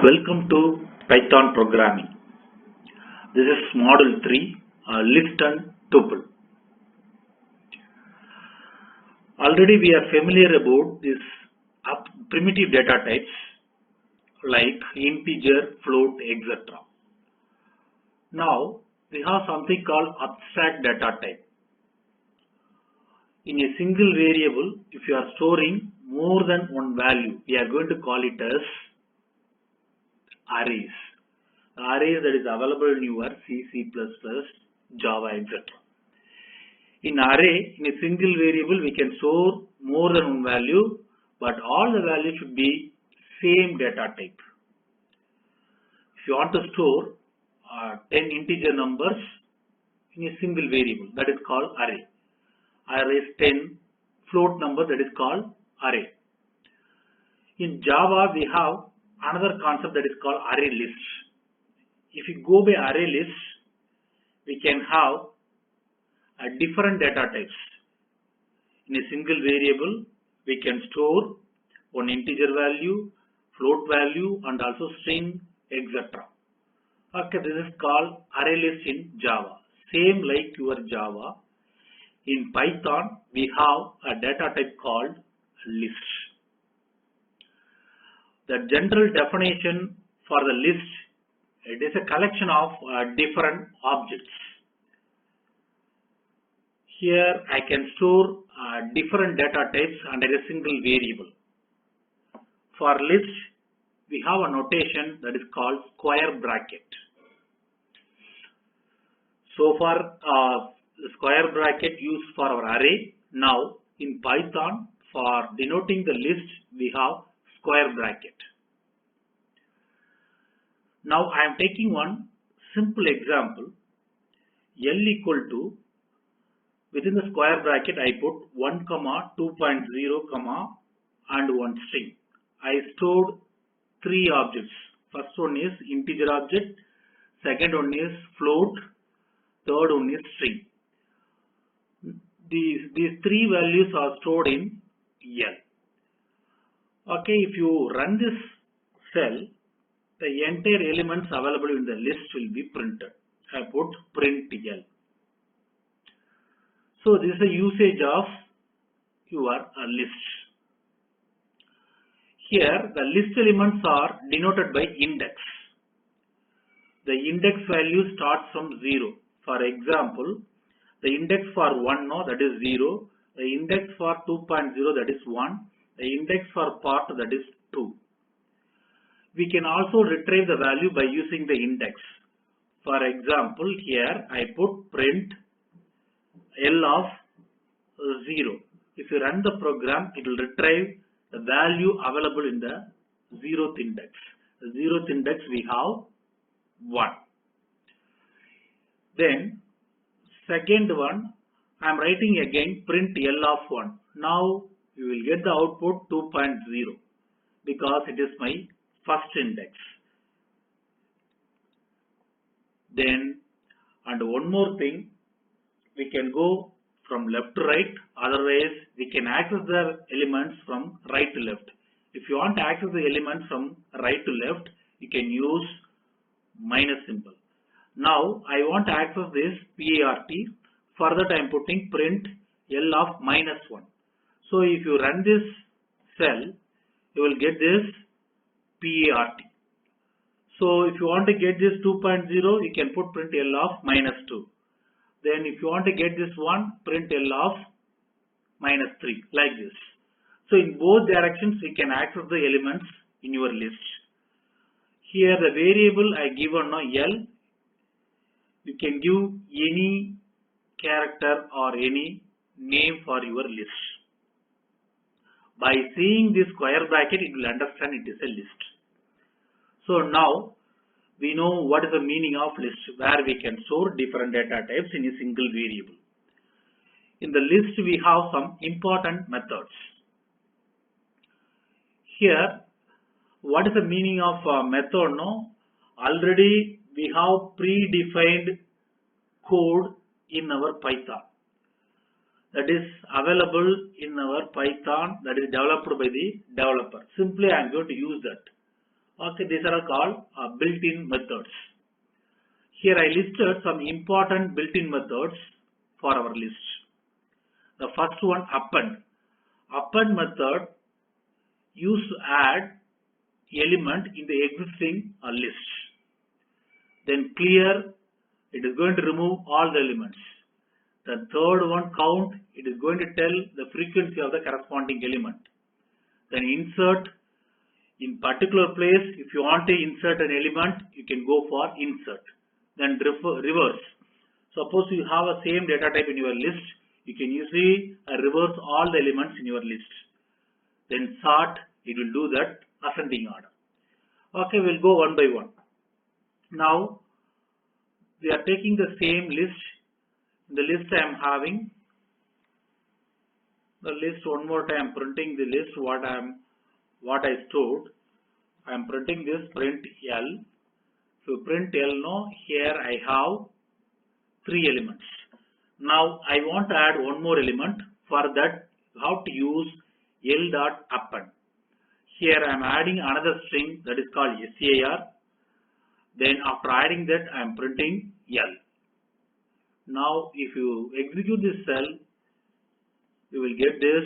Welcome to Python programming. This is module 3, list and tuple. Already we are familiar about this primitive data types like integer, float, etc. Now we have something called abstract data type. In a single variable, if you are storing more than one value, we are going to call it as arrays. Arrays that is available in your C, C++, Java, etc. In array, in a single variable, we can store more than one value, but all the values should be same data type. If you want to store 10 integer numbers in a single variable, that is called array. Array is 10 float number, that is called array. In Java, we have another concept that is called array list. If you go by array list, we can have different data types. In a single variable, we can store one integer value, float value, and also string, etc. Okay, this is called array list in Java. Same like your Java. In Python, we have a data type called list. The general definition for the list, it is a collection of different objects. Here I can store different data types under a single variable. For list, we have a notation that is called square bracket. So for square bracket used for our array, now in Python for denoting the list, we have square bracket. Now I am taking one simple example. L equal to, within the square bracket I put 1, 2.0, and one string. I stored three objects. First one is integer object, second one is float, third one is string. These three values are stored in L. Okay, if you run this cell, the entire elements available in the list will be printed. I put print L. So this is the usage of your list. Here the list elements are denoted by index. The index value starts from 0. For example, the index for 1, no, that is 0. The index for 2.0, that is 1. The index for part, that is 2. We can also retrieve the value by using the index. For example, here I put print L of 0. If you run the program, it will retrieve the value available in the 0th index. The 0th index we have 1. Then second one, I am writing again print L of 1. Now you will get the output 2.0 because it is my first index. Then, and one more thing, we can go from left to right, otherwise we can access the elements from right to left. If you want to access the elements from right to left, you can use minus symbol. Now I want to access this PART. For that I am putting print L of -1. So if you run this cell, you will get this PART. So if you want to get this 2.0, you can put print L of -2. Then if you want to get this one, print L of -3, like this. So in both directions, we can access the elements in your list. Here the variable I given now L. You can give any character or any name for your list. By seeing this square bracket, it will understand it is a list. So now we know what is the meaning of list, where we can store different data types in a single variable. In the list, we have some important methods. Here, what is the meaning of method? No, already we have predefined code in our Python. That is available in our Python, that is developed by the developer. Simply I am going to use that. Okay, these are called built-in methods. Here I listed some important built-in methods for our list. The first one, append. Append method used to add element in the existing list. Then clear, it is going to remove all the elements. The third one, count, it is going to tell the frequency of the corresponding element. Then insert, in particular place, if you want to insert an element, you can go for insert. Then reverse. Suppose you have a same data type in your list, you can easily reverse all the elements in your list. Then sort, it will do that ascending order. Okay, we'll go one by one. Now, we are taking the same list. In the list I am having the list one more time, printing the list what I stored. I am printing this print L. So print L now, here I have 3 elements. Now I want to add one more element. For that, how to use L.append. Here I am adding another string that is called SAR. Then after adding that, I am printing L. Now if you execute this cell, you will get this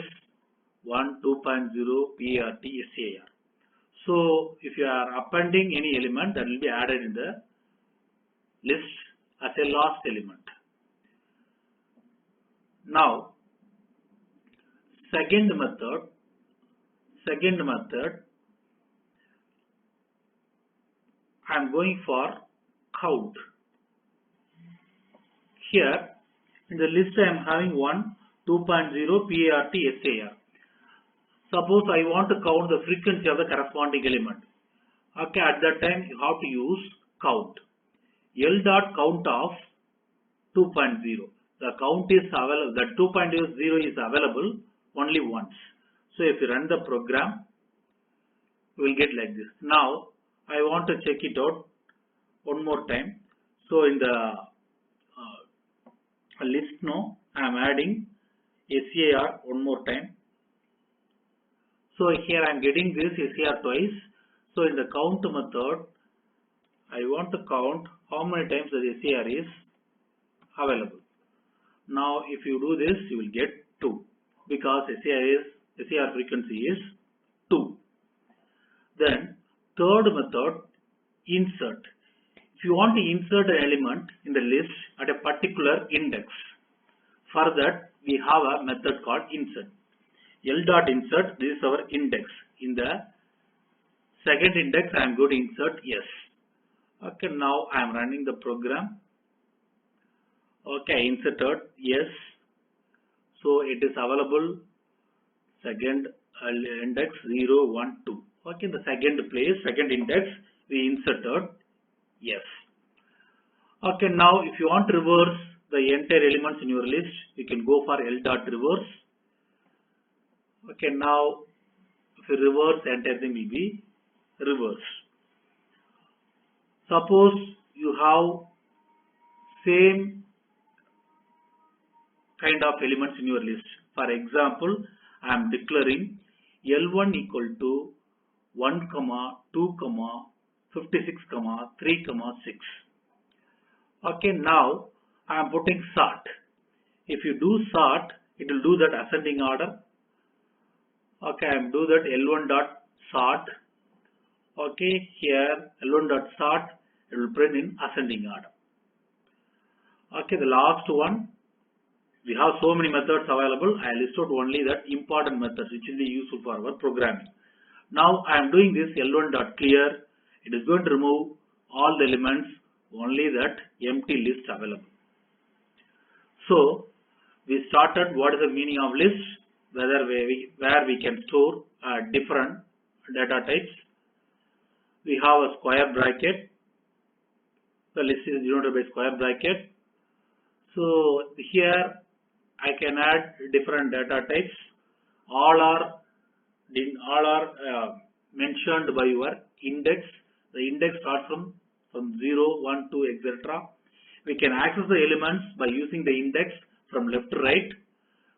1 2.0 PART SAR. So if you are appending any element, that will be added in the list as a last element. Now second method, I am going for count. Here in the list I am having 1 2.0 PART SAR. Suppose I want to count the frequency of the corresponding element. Okay, at that time you have to use count. L.count of 2.0. The count is available, the 2.0 is available only once. So if you run the program, you will get like this. Now I want to check it out one more time. So in the list now, I am adding SAR one more time. So here I am getting this SAR twice. So in the count method, I want to count how many times the SAR is available. Now if you do this, you will get 2 because SAR frequency is 2. Then third method, insert. If you want to insert an element in the list at a particular index, for that we have a method called insert. L.insert, this is our index. In the second index, I am going to insert yes. Okay, now I am running the program. Okay, I inserted yes. So it is available second index 0, 1, 2. Okay, in the second place, second index, we inserted yes. Okay, now if you want to reverse the entire elements in your list, you can go for L.reverse. Okay, now if you reverse, the entire thing will be reversed. Suppose you have same kind of elements in your list. For example, I am declaring L1 equal to 1, 2, 56, 3, 6. Okay, now I am putting sort. If you do sort, it will do that ascending order. Okay, I am do that L1 dot sort. Okay, here L1 dot sort, it will print in ascending order. Okay, the last one, we have so many methods available. I listed only that important methods which will be useful for our programming. Now I am doing this L1 dot clear. It is going to remove all the elements, only that empty list available. So we started what is the meaning of list, where we can store different data types. We have a square bracket. The list is denoted by square bracket. So here I can add different data types. All are mentioned by your index. The index starts from 0, 1, 2, etc. We can access the elements by using the index from left to right.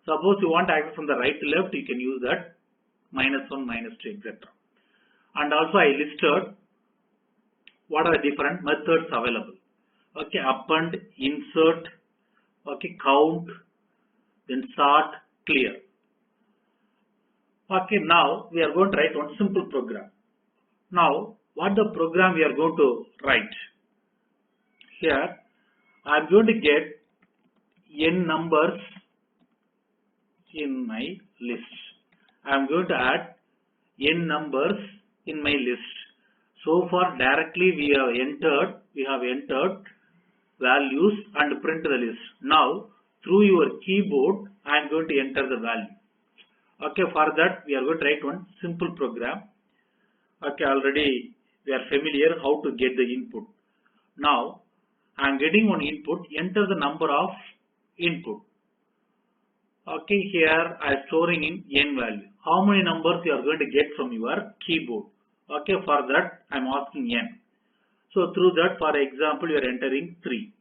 Suppose you want to access from the right to left, you can use that -1, -2, etc. And also I listed what are the different methods available? Okay, append, insert, okay, count, then sort, clear. Okay, now we are going to write one simple program. Now, what the program we are going to write? Here, I am going to get n numbers in my list. I am going to add n numbers in my list. So far, directly we have entered values and print the list. Now, through your keyboard, I am going to enter the value. Okay, for that we are going to write one simple program. Okay, already we are familiar how to get the input. Now, I am getting one input, enter the number of input. Okay, here I am storing in n value. How many numbers you are going to get from your keyboard? Okay, for that I am asking n. So through that, for example, you are entering 3.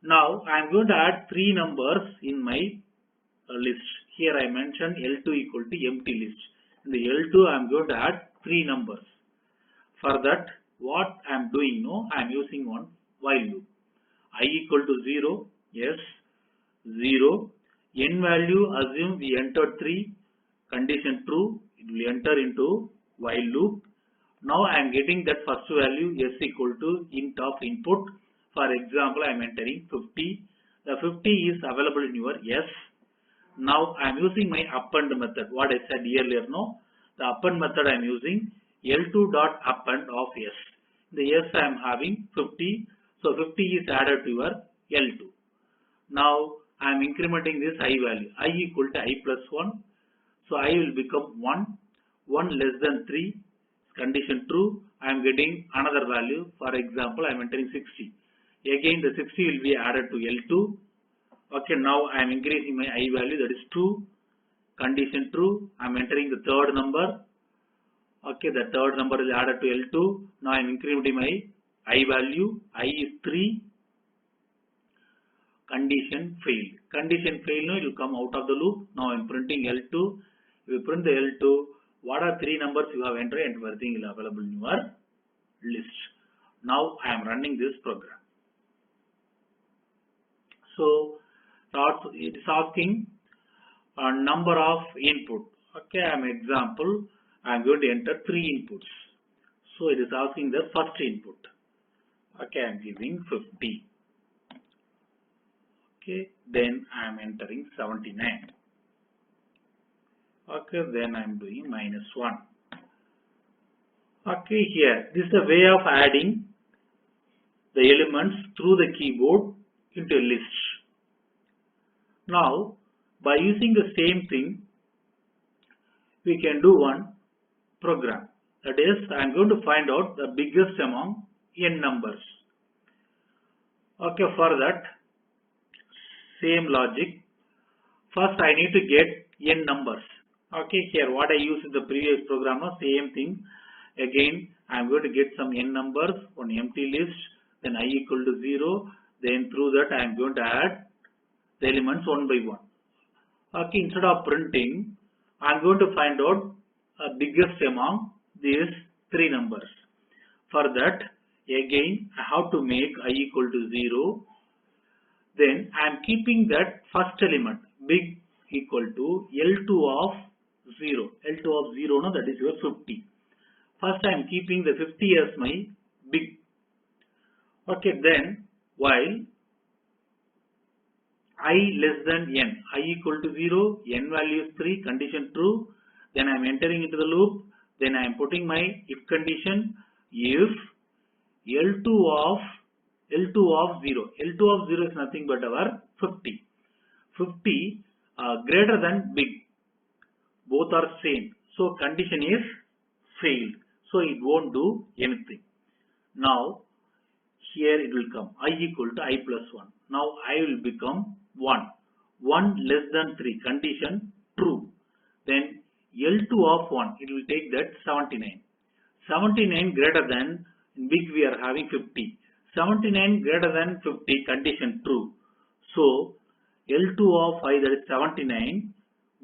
Now I am going to add 3 numbers in my list. Here I mentioned L2 equal to empty list. In the L2 I am going to add 3 numbers. For that, what I am doing now, I am using one while loop. I equal to 0, yes, 0. N value, assume we entered 3, condition true, it will enter into while loop. Now I am getting that first value s equal to int of input. For example, I am entering 50. The 50 is available in your s. Now I am using my append method. What I said earlier, no? The append method I am using L2 dot append of s. The s I am having 50. So 50 is added to your L2. Now I am incrementing this I value. I equal to I plus 1. So I will become 1. 1 less than 3. Condition true. I am getting another value. For example, I am entering 60. Again the 60 will be added to L2. Okay, now I am increasing my I value, that is 2. Condition true. I am entering the third number. Okay, the third number is added to L2. Now I am incrementing my I value. I is 3. Condition failed. Condition failed, now it will come out of the loop. Now I am printing L2. If you print the L2, what are 3 numbers you have entered and everything is available in your list. Now I am running this program. So it is asking a number of input. Okay, I am example. I am going to enter 3 inputs. So it is asking the first input. Okay, I am giving 50. Okay, then I am entering 79. Okay, then I am doing -1. Okay, here this is the way of adding the elements through the keyboard into a list. Now, by using the same thing, we can do one program. That is, I am going to find out the biggest among n numbers. Okay, for that, same logic. First, I need to get n numbers. Okay, here what I used in the previous program, same thing. Again, I am going to get some n numbers on empty list. Then I equal to 0. Then through that, I am going to add the elements one by one. Okay, instead of printing, I am going to find out the biggest among these 3 numbers. For that, again, I have to make I equal to 0. Then I am keeping that first element big equal to L2 of 0. L2 of 0, no, that is your 50. First I am keeping the 50 as my big. Okay, then while I less than n, I equal to 0, n value is 3, condition true. Then I am entering into the loop. Then I am putting my if condition if L2 of 0. L2 of 0 is nothing but our 50. 50 greater than big. Both are same. So condition is failed. So it won't do anything. Now here it will come I equal to I plus 1. Now I will become 1. 1 less than 3. Condition true. Then L2 of 1. It will take that 79. 79 greater than, in big we are having 50. 79 greater than 50, condition true. So L2 of I, that is 79,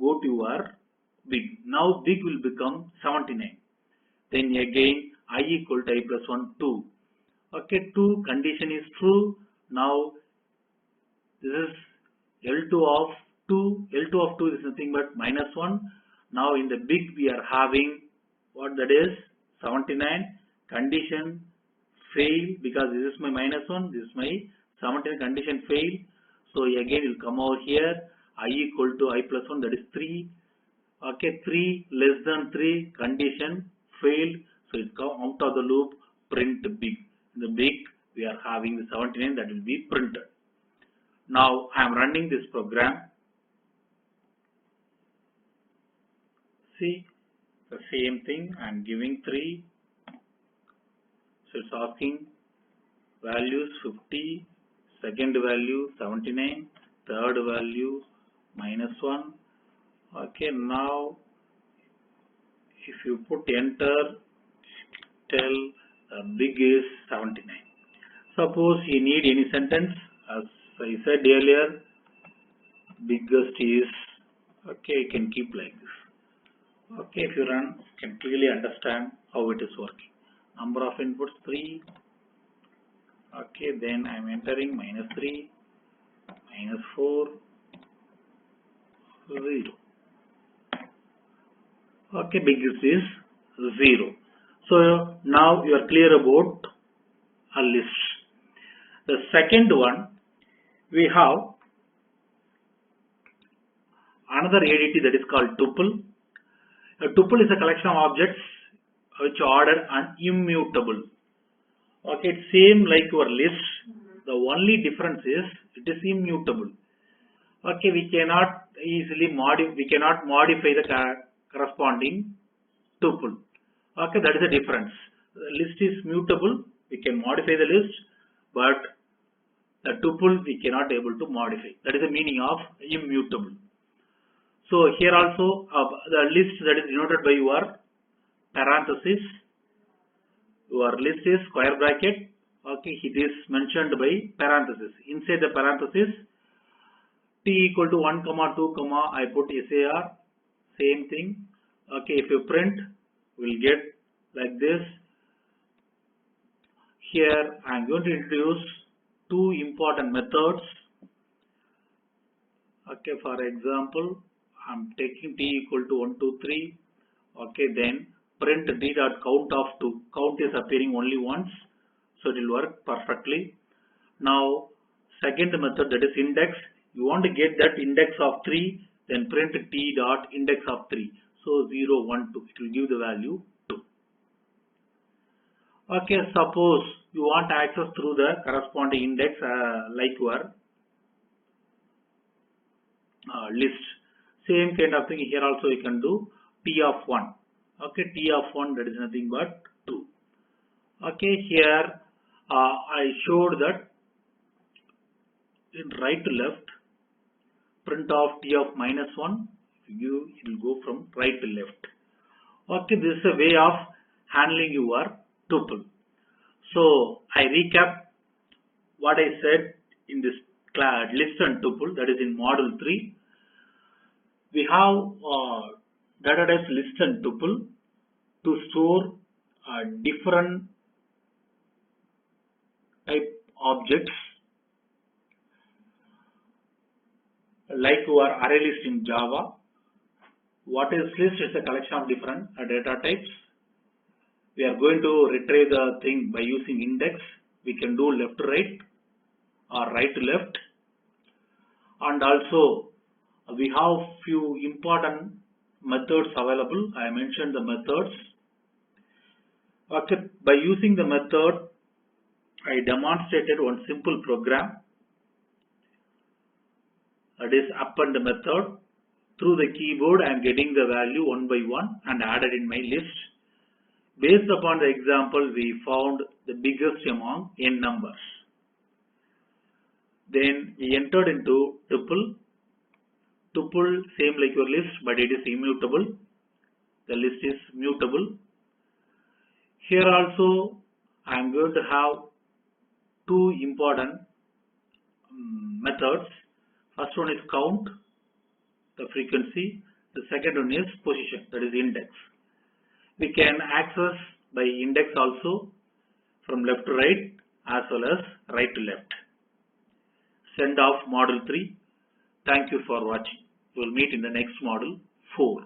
go to your big. Now big will become 79. Then again I equal to I plus 1, 2. Okay, 2 condition is true. Now this is L2 of 2. L2 of 2 is nothing but -1. Now in the big we are having what that is 79. Condition fail because this is my -1. This is my 79. Condition fail. So again you will come over here. I equal to I plus 1, that is 3. Okay, 3 less than 3, condition failed. So it come out of the loop, print big. In the big we are having the 79 that will be printed. Now I am running this program. See the same thing. I am giving 3. So it's asking values 50, second value 79, third value -1. Okay, now if you put enter, tell big is 79. Suppose you need any sentence, as I said earlier, biggest is, okay, you can keep like this. Okay, if you run, you can clearly understand how it is working. Number of inputs 3. Okay, then I am entering -3, -4, 0. Okay, biggest is 0. So now you are clear about a list. The second one, we have another ADT that is called tuple. A tuple is a collection of objects which are ordered and immutable. Okay, it's same like your list. The only difference is it is immutable. Okay, we cannot easily modify the corresponding tuple. Okay, that is the difference. The list is mutable. We can modify the list, but the tuple we cannot able to modify. That is the meaning of immutable. So here also the list that is denoted by your parenthesis. Your list is square bracket. Okay, it is mentioned by parenthesis. Inside the parenthesis, t equal to 1, 2, I put SAR. Same thing. Okay, if you print, we'll get like this. Here I am going to introduce 2 important methods. Okay, for example, I am taking t equal to 1, 2, 3. Okay, then print d dot count of 2. Count is appearing only once, so it will work perfectly. Now, second method, that is index. You want to get that index of 3, then print t dot index of 3. So 0, 1, 2. It will give the value 2. Okay, suppose you want access through the corresponding index like your list. Same kind of thing here also you can do t of 1. Okay, t of 1, that is nothing but 2. Okay, here I showed that in right to left, print of t of -1, it will go from right to left. Okay, this is a way of handling your tuple. So I recap what I said in this class list and tuple, that is in module 3. We have data types list and tuple to store different type objects like your array list in Java. What is list? Is a collection of different data types. We are going to retrieve the thing by using index. We can do left to right or right to left, and also we have few important methods available. I mentioned the methods. Okay, by using the method, I demonstrated one simple program. That is append method. Through the keyboard, I am getting the value one by one and added in my list. Based upon the example, we found the biggest among n numbers. Then we entered into tuple. Tuple same like your list, but it is immutable. The list is mutable. Here also I am going to have 2 important methods. First one is count, the frequency. The second one is position, that is index. We can access by index also. from left to right as well as right to left. Send off module 3. Thank you for watching. We will meet in the next module 4.